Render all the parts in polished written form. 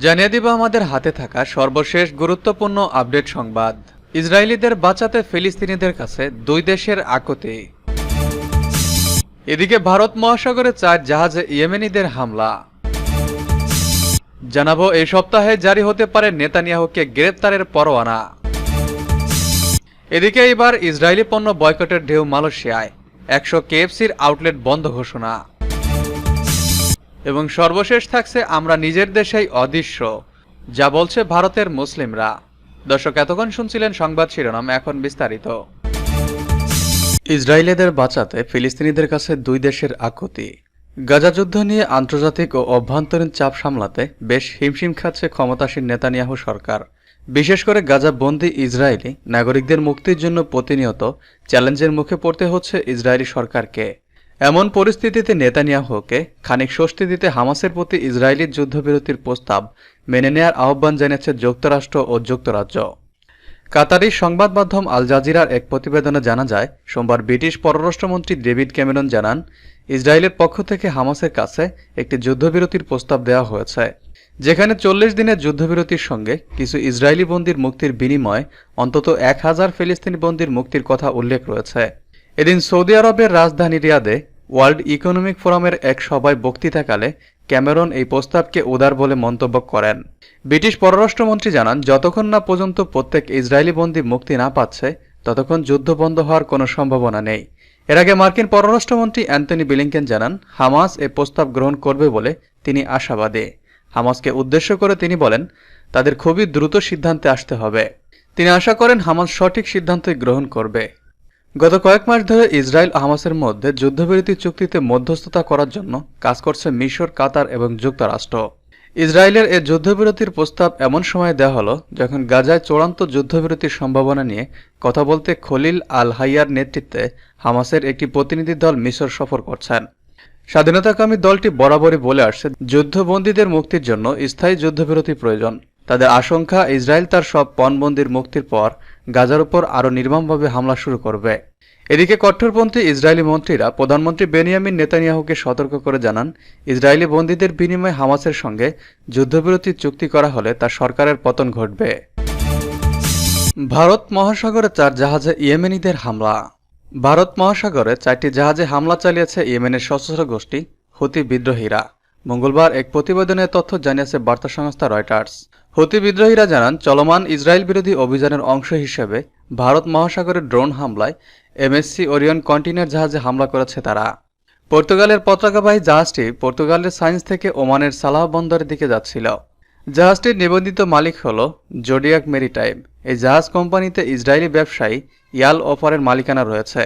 জানিয়ে দিব আমাদের হাতে থাকা সর্বশেষ গুরুত্বপূর্ণ আপডেট সংবাদ। ইসরায়েলিদের বাঁচাতে ফিলিস্তিনিদের কাছে দুই দেশের আকুতি। এদিকে ভারত মহাসাগরে 4 জাহাজে ইয়েমেনিদের হামলা। জানাবো এই সপ্তাহে জারি হতে পারে নেতানিয়াহুকে গ্রেপ্তারের পরোয়ানা। এদিকে এবার ইসরায়েলি পণ্য বয়কটের ঢেউ মালয়েশিয়ায়, 100 কেএফসির আউটলেট বন্ধ ঘোষণা। এবং সর্বশেষ থাকছে আমরা নিজের দেশেই অদৃশ্য, যা বলছে ভারতের মুসলিমরা। দর্শক, এতক্ষণ শুনছিলেন সংবাদ শিরোনাম, এখন বিস্তারিত। ইসরায়েলিদের বাঁচাতে ফিলিস্তিনিদের কাছে দুই দেশের আকুতি। গাজা যুদ্ধ নিয়ে আন্তর্জাতিক ও অভ্যন্তরীণ চাপ সামলাতে বেশ হিমশিম খাচ্ছে ক্ষমতাসীন নেতানিয়াহু সরকার। বিশেষ করে গাজা বন্দী ইসরায়েলি নাগরিকদের মুক্তির জন্য প্রতিনিয়ত চ্যালেঞ্জের মুখে পড়তে হচ্ছে ইসরায়েলি সরকারকে। এমন পরিস্থিতিতে নেতানিয়াহুকে খানিক স্বস্তি দিতে হামাসের প্রতি ইসরায়েলি যুদ্ধবিরতির প্রস্তাব মেনে নেয়ার আহ্বান জানিয়েছে যুক্তরাষ্ট্র ও যুক্তরাজ্য। কাতারি সংবাদ মাধ্যম আল জাজিরার এক প্রতিবেদনে জানা যায়, সোমবার ব্রিটিশ পররাষ্ট্রমন্ত্রী ডেভিড ক্যামেরন জানান, ইসরায়েলের পক্ষ থেকে হামাসের কাছে একটি যুদ্ধবিরতির প্রস্তাব দেওয়া হয়েছে, যেখানে 40 দিনের যুদ্ধবিরতির সঙ্গে কিছু ইসরায়েলি বন্দীর মুক্তির বিনিময়ে অন্তত 1000 ফিলিস্তিনি বন্দীর মুক্তির কথা উল্লেখ রয়েছে। এদিন সৌদি আরবের রাজধানী রিয়াদে ওয়ার্ল্ড ইকোনমিক ফোরামের এক সভায় বক্তৃতাকালে ক্যামেরন এই প্রস্তাবকে উদার বলে মন্তব্য করেন। ব্রিটিশ পররাষ্ট্রমন্ত্রী জানান, যতক্ষণ না পর্যন্ত প্রত্যেক ইসরায়েলি বন্দী মুক্তি না পাচ্ছে ততক্ষণ যুদ্ধ বন্ধ হওয়ার কোনো সম্ভাবনা নেই। এর আগে মার্কিন পররাষ্ট্রমন্ত্রী অ্যান্টনি ব্লিংকেন জানান, হামাস এ প্রস্তাব গ্রহণ করবে বলে তিনি আশাবাদী। হামাসকে উদ্দেশ্য করে তিনি বলেন, তাদের খুবই দ্রুত সিদ্ধান্তে আসতে হবে। তিনি আশা করেন হামাস সঠিক সিদ্ধান্তই গ্রহণ করবে। গত কয়েক মাস ধরে ইসরায়েল ও হামাসের মধ্যে যুদ্ধবিরতি চুক্তিতে মধ্যস্থতা করার জন্য কাজ করছে মিশর, কাতার এবং যুক্তরাষ্ট্র। ইসরায়েলের এ যুদ্ধবিরতির প্রস্তাব এমন সময় দেওয়া হলো যখন গাজায় চূড়ান্ত যুদ্ধবিরতির সম্ভাবনা নিয়ে কথা বলতে খলিল আল হাইয়ার নেতৃত্বে হামাসের একটি প্রতিনিধি দল মিশর সফর করছেন। স্বাধীনতাকামী দলটি বরাবরই বলে আসছে, যুদ্ধবন্দীদের মুক্তির জন্য স্থায়ী যুদ্ধবিরতি প্রয়োজন। তাদের আশঙ্কা, ইসরায়েল তার সব পণবন্দীর মুক্তির পর গাজার উপর আরও নির্মমভাবে হামলা শুরু করবে। এদিকে কট্টরপন্থী ইসরায়েলি মন্ত্রীরা প্রধানমন্ত্রী বেনিয়ামিন নেতানিয়াহুকে সতর্ক করে জানান, ইসরায়েলি বন্দীদের বিনিময়ে হামাসের সঙ্গে যুদ্ধবিরতির চুক্তি করা হলে তার সরকারের পতন ঘটবে। ভারত মহাসাগরে 4 জাহাজে ইয়েমেনিদের হামলা। ভারত মহাসাগরে 4টি জাহাজে হামলা চালিয়েছে ইয়েমেনের সশস্ত্র গোষ্ঠী হুতি বিদ্রোহীরা। মঙ্গলবার এক প্রতিবেদনে তথ্য জানিয়েছে বার্তা সংস্থা রয়টার্স। হুতি বিদ্রোহীরা জানান, চলমান ইসরায়েল বিরোধী অভিযানের অংশ হিসেবে ভারত মহাসাগরে ড্রোন হামলায় এমএসসি ওরিয়ন কন্টেইনার জাহাজে হামলা করেছে তারা। পর্তুগালের পতাকাবাহী জাহাজটি পর্তুগালের সাইন্স থেকে ওমানের সালাহ বন্দরের দিকে যাচ্ছিল। জাহাজটির নিবন্ধিত মালিক হল জোডিয়াক মেরিটাইম। এই জাহাজ কোম্পানিতে ইসরায়েলি ব্যবসায়ী ইয়াল অফারের মালিকানা রয়েছে।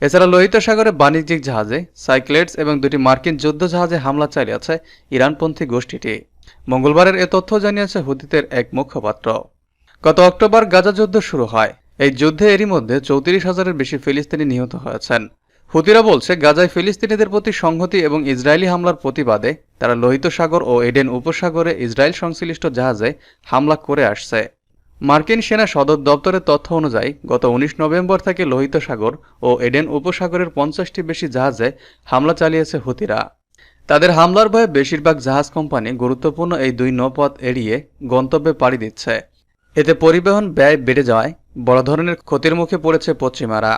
এছাড়া লোহিত সাগরে বাণিজ্যিক জাহাজে সাইক্লেটস এবং 2টি মার্কিন যুদ্ধ জাহাজে হামলা চালিয়েছে ইরানপন্থী গোষ্ঠীটি। মঙ্গলবারের এ তথ্য জানিয়েছে হুতিদের এক মুখপাত্র। গত অক্টোবর গাজা যুদ্ধ শুরু হয়। এই যুদ্ধে এরই মধ্যে 34,000-এর বেশি ফিলিস্তিনি নিহত হয়েছেন। হুতিরা বলছে, গাজায় ফিলিস্তিনিদের প্রতি সংহতি এবং ইসরায়েলি হামলার প্রতিবাদে তারা লোহিত সাগর ও এডেন উপসাগরে ইসরায়েল সংশ্লিষ্ট জাহাজে হামলা করে আসছে। মার্কিন সেনা সদর দপ্তরের তথ্য অনুযায়ী গত 19 নভেম্বর থেকে লোহিত সাগর ও এডেন উপসাগরের 50টি বেশি জাহাজে হামলা চালিয়েছে হুতিরা। তাদের হামলার ভয়ে বেশিরভাগ জাহাজ কোম্পানি গুরুত্বপূর্ণ এই 2 নৌপথ এড়িয়ে গন্তব্যে পাড়ি দিচ্ছে। এতে পরিবহন ব্যয় বেড়ে যাওয়ায় বড় ধরনের ক্ষতির মুখে পড়েছে পশ্চিমারা।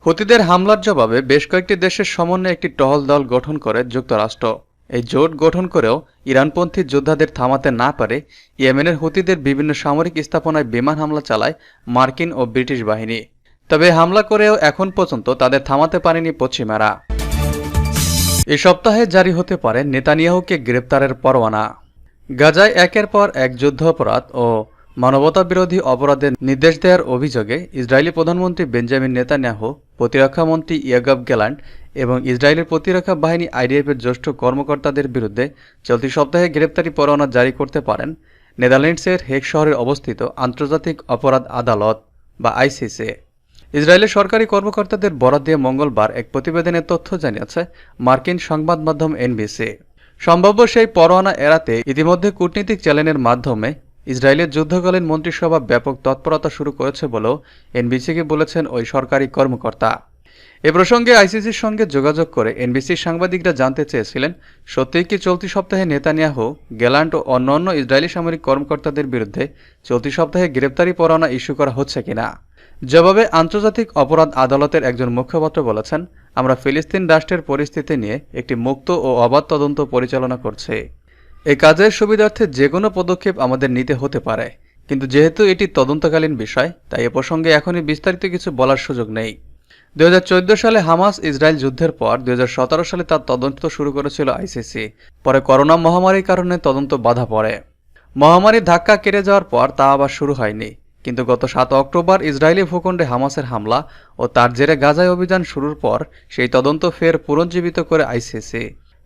হুতিদের হামলার জবাবে বেশ কয়েকটি দেশের সমন্বয়ে একটি টহল দল গঠন করে যুক্তরাষ্ট্র। এই জোট গঠন করেও ইরানপন্থী যোদ্ধাদের থামাতে না পারে ইয়েমেনের হুতিদের বিভিন্ন সামরিক স্থাপনায় বিমান হামলা চালায় মার্কিন ও ব্রিটিশ বাহিনী। তবে হামলা করেও এখন পর্যন্ত তাদের থামাতে পারেনি পশ্চিমারা। এই সপ্তাহে জারি হতে পারে নেতানিয়াহুকে গ্রেপ্তারের পরোয়ানা। গাজায় একের পর এক যুদ্ধ অপরাধ ও মানবতাবিরোধী অপরাধের নির্দেশ দেওয়ার অভিযোগে ইসরায়েলি প্রধানমন্ত্রী বেঞ্জামিন নেতানিয়াহু, প্রতিরক্ষামন্ত্রী ইয়াগাব গ্যালান্ট এবং ইসরায়েলের প্রতিরক্ষা বাহিনী আইডিএফের জ্যেষ্ঠ কর্মকর্তাদের বিরুদ্ধে চলতি সপ্তাহে গ্রেপ্তারি পরোয়ানা জারি করতে পারেন নেদারল্যান্ডসের হেগ শহরে অবস্থিত আন্তর্জাতিক অপরাধ আদালত বা আইসিসি। ইসরায়েলের সরকারি কর্মকর্তাদের বরাত দিয়ে মঙ্গলবার এক প্রতিবেদনে তথ্য জানিয়েছে মার্কিন সংবাদ মাধ্যম এনবিসি। সম্ভাব্য সেই পরোয়ানা এড়াতে ইতিমধ্যে কূটনীতিক চ্যানেলের মাধ্যমে ইসরায়েলের যুদ্ধকালীন মন্ত্রিসভা ব্যাপক তৎপরতা শুরু করেছে বলেও এনবিসিকে বলেছেন ওই সরকারি কর্মকর্তা। এ প্রসঙ্গে আইসিসির সঙ্গে যোগাযোগ করে এনবিসির সাংবাদিকরা জানতে চেয়েছিলেন, সত্যিই কি চলতি সপ্তাহে নেতানিয়াহু, গ্যালান্ট ও অন্যান্য ইসরায়েলি সামরিক কর্মকর্তাদের বিরুদ্ধে চলতি সপ্তাহে গ্রেপ্তারি পরোয়ানা ইস্যু করা হচ্ছে কিনা। জবাবে আন্তর্জাতিক অপরাধ আদালতের একজন মুখপাত্র বলেছেন, আমরা ফিলিস্তিন রাষ্ট্রের পরিস্থিতি নিয়ে একটি মুক্ত ও অবাধ তদন্ত পরিচালনা করছি। এই কাজের সুবিধার্থে যে কোনো পদক্ষেপ আমাদের নিতে হতে পারে, কিন্তু যেহেতু এটি তদন্তকালীন বিষয়, তাই এ প্রসঙ্গে এখনই বিস্তারিত কিছু বলার সুযোগ নেই। 2014 সালে হামাস ইসরায়েল যুদ্ধের পর 2017 সালে তার তদন্ত শুরু করেছিল আইসিসি। পরে করোনা মহামারীর কারণে তদন্ত বাধা পড়ে। মহামারীর ধাক্কা কেটে যাওয়ার পর তা আবার শুরু হয়নি, কিন্তু গত 7 অক্টোবর ইসরায়েলি ভূখণ্ডে হামাসের হামলা ও তার জেরে গাজায় অভিযান শুরুর পর সেই তদন্ত ফের পুনর্জীবিত করে আইসিসি।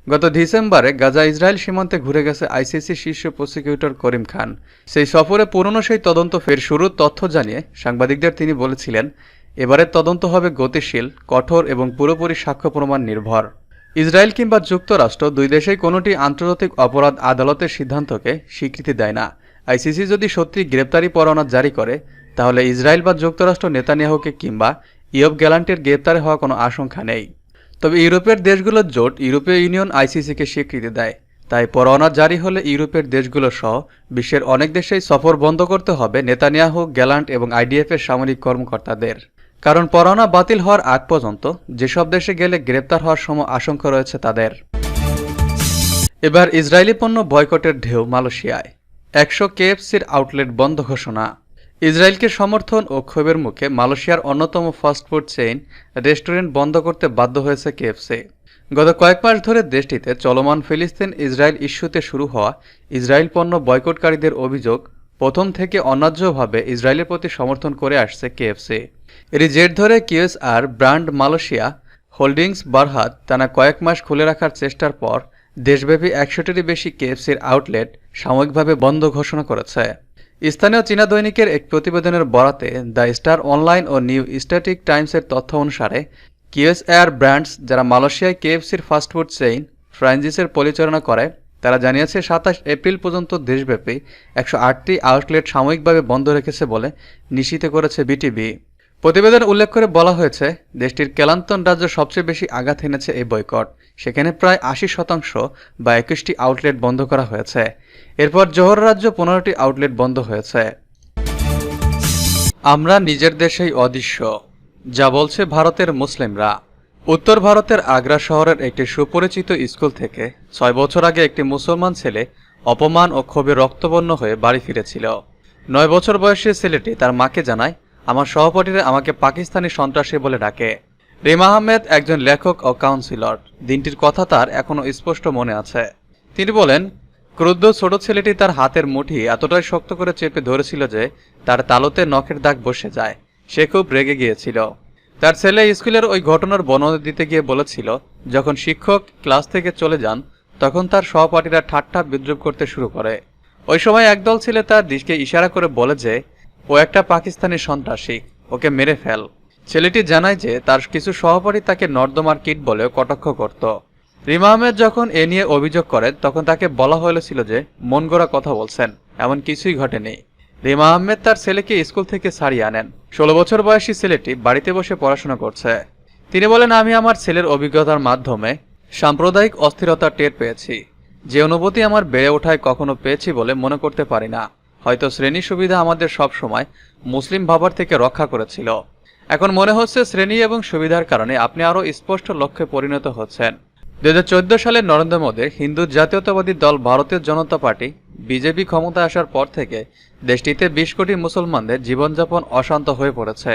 গত ডিসেম্বরে গাজা ইসরায়েল সীমান্তে ঘুরে গেছে আইসিসি শীর্ষ প্রসিকিউটর করিম খান। সেই সফরে পুরনো সেই তদন্ত ফের শুরুর তথ্য জানিয়ে সাংবাদিকদের তিনি বলেছিলেন, এবারের তদন্ত হবে গতিশীল, কঠোর এবং পুরোপুরি সাক্ষ্য প্রমাণ নির্ভর। ইসরায়েল কিংবা যুক্তরাষ্ট্র দুই দেশেই কোনোটি আন্তর্জাতিক অপরাধ আদালতের সিদ্ধান্তকে স্বীকৃতি দেয় না। আইসিসি যদি সত্যি গ্রেপ্তারি পরোয়ানা জারি করে, তাহলে ইসরায়েল বা যুক্তরাষ্ট্র নেতানিয়াহুকে কিংবা ইয়ব গ্যালান্টের গ্রেপ্তারে হওয়ার কোনো আশঙ্কা নেই। তবে ইউরোপের দেশগুলোর জোট ইউরোপীয় ইউনিয়ন আইসিসিকে স্বীকৃতি দেয়, তাই পরোয়ানা জারি হলে ইউরোপের দেশগুলো সহ বিশ্বের অনেক দেশেই সফর বন্ধ করতে হবে নেতানিয়াহু, গ্যালান্ট এবং আইডিএফের সামরিক কর্মকর্তাদের। কারণ পরোয়ানা বাতিল হওয়ার আগ পর্যন্ত যেসব দেশে গেলে গ্রেপ্তার হওয়ার আশঙ্কা রয়েছে তাদের। এবার ইসরায়েলি পণ্য বয়কটের ঢেউ মালয়েশিয়ায়। 100 কেএফসির আউটলেট বন্ধ ঘোষণা। ইসরায়েলকে সমর্থন ও ক্ষোভের মুখে মালয়েশিয়ার অন্যতম ফাস্টফুড চেইন রেস্টুরেন্ট বন্ধ করতে বাধ্য হয়েছে কেএফসি। গত কয়েক মাস ধরে দেশটিতে চলমান ফিলিস্তিন ইসরায়েল ইস্যুতে শুরু হওয়া ইসরায়েল পণ্য বয়কটকারীদের অভিযোগ, প্রথম থেকে অন্যায্যভাবে ইসরায়েলের প্রতি সমর্থন করে আসছে কেএফসি। এরই জের ধরে কিউএসআর ব্র্যান্ড মালয়েশিয়া হোল্ডিংস বারহাত টানা কয়েক মাস খুলে রাখার চেষ্টার পর দেশব্যাপী 100টিরও বেশি কেএফসির আউটলেট সাময়িকভাবে বন্ধ ঘোষণা করেছে। স্থানীয় চীনা দৈনিকের এক প্রতিবেদনের বরাতে দ্য স্টার অনলাইন ও নিউ স্ট্যাটিক টাইমসের তথ্য অনুসারে কিউএসআর ব্র্যান্ডস, যারা মালয়েশিয়ায় কেএফসির ফাস্টফুড চেইন ফ্র্যাঞ্চাইজিসের পরিচালনা করে, তারা জানিয়েছে 27 এপ্রিল পর্যন্ত দেশব্যাপী 108টি আউটলেট সাময়িকভাবে বন্ধ রেখেছে বলে নিশ্চিত করেছে বিটিভি। প্রতিবেদন উল্লেখ করে বলা হয়েছে, দেশটির কেলান্তন রাজ্য সবচেয়ে বেশি আঘাত এনেছে এই বয়কট। সেখানে প্রায় 80% বা 21টি আউটলেট বন্ধ করা হয়েছে। এরপর জোহর রাজ্য 15টি আউটলেট বন্ধ হয়েছে। আমরা নিজের দেশেই অদৃশ্য, যা বলছে ভারতের মুসলিমরা। উত্তর ভারতের আগ্রা শহরের একটি সুপরিচিত স্কুল থেকে 6 বছর আগে একটি মুসলমান ছেলে অপমান ও ক্ষোভে রক্তবর্ণ হয়ে বাড়ি ফিরেছিল। 9 বছর বয়সী ছেলেটি তার মাকে জানায়, আমার সহপাঠীরা আমাকে পাকিস্তানি সন্ত্রাসী বলে ডাকে। রিমা আহমেদ একজন লেখক ও কাউন্সিলর। দিনটির কথা তার এখনও স্পষ্ট মনে আছে। তিনি বলেন, ক্রুদ্ধ ছোট ছেলেটি তার হাতের মুঠি এতটাই শক্ত করে চেপে ধরেছিল যে তার তালুতে নখের দাগ বসে যায়। সে খুব রেগে গিয়েছিল। তার ছেলে স্কুলের ওই ঘটনার বর্ণনা দিতে গিয়ে বলেছিল, যখন শিক্ষক ক্লাস থেকে চলে যান তখন তার সহপাঠীরা ঠাট্টা বিদ্রুপ করতে শুরু করে। ওই সময় একদল ছেলে তার দিকে ইশারা করে বলে যে ও একটা পাকিস্তানি সন্ত্রাসী, ওকে মেরে ফেল। ছেলেটি জানায় যে তার কিছু সহপাঠী তাকে নর্দমার কিট বলেও কটাক্ষ করত। রিমা আহমেদ যখন এ নিয়ে অভিযোগ করেন তখন তাকে বলা হয়েছিল যে মন গড়া কথা বলছেন, এমন কিছুই ঘটেনি। রিমা আহমেদ তার ছেলেকে স্কুল থেকে ছাড়িয়ে আনেন। 16 বছর বয়সী ছেলেটি বাড়িতে বসে পড়াশোনা করছে। তিনি বলেন, আমি আমার ছেলের অভিজ্ঞতার মাধ্যমে সাম্প্রদায়িক অস্থিরতা টের পেয়েছি, যে অনুভূতি আমার বেড়ে ওঠায় কখনো পেয়েছি বলে মনে করতে পারি না। হয়তো শ্রেণী সুবিধা আমাদের সব সময় মুসলিম ভাবার থেকে রক্ষা করেছিল। এখন মনে হচ্ছে শ্রেণী এবং সুবিধার কারণে আপনি আরও স্পষ্ট লক্ষ্যে পরিণত হচ্ছেন। 2014 সালে নরেন্দ্র মোদীর হিন্দু জাতীয়তাবাদী দল ভারতীয় জনতা পার্টি বিজেপি ক্ষমতায় আসার পর থেকে দেশটিতে 20 কোটি মুসলমানদের জীবনযাপন অশান্ত হয়ে পড়েছে।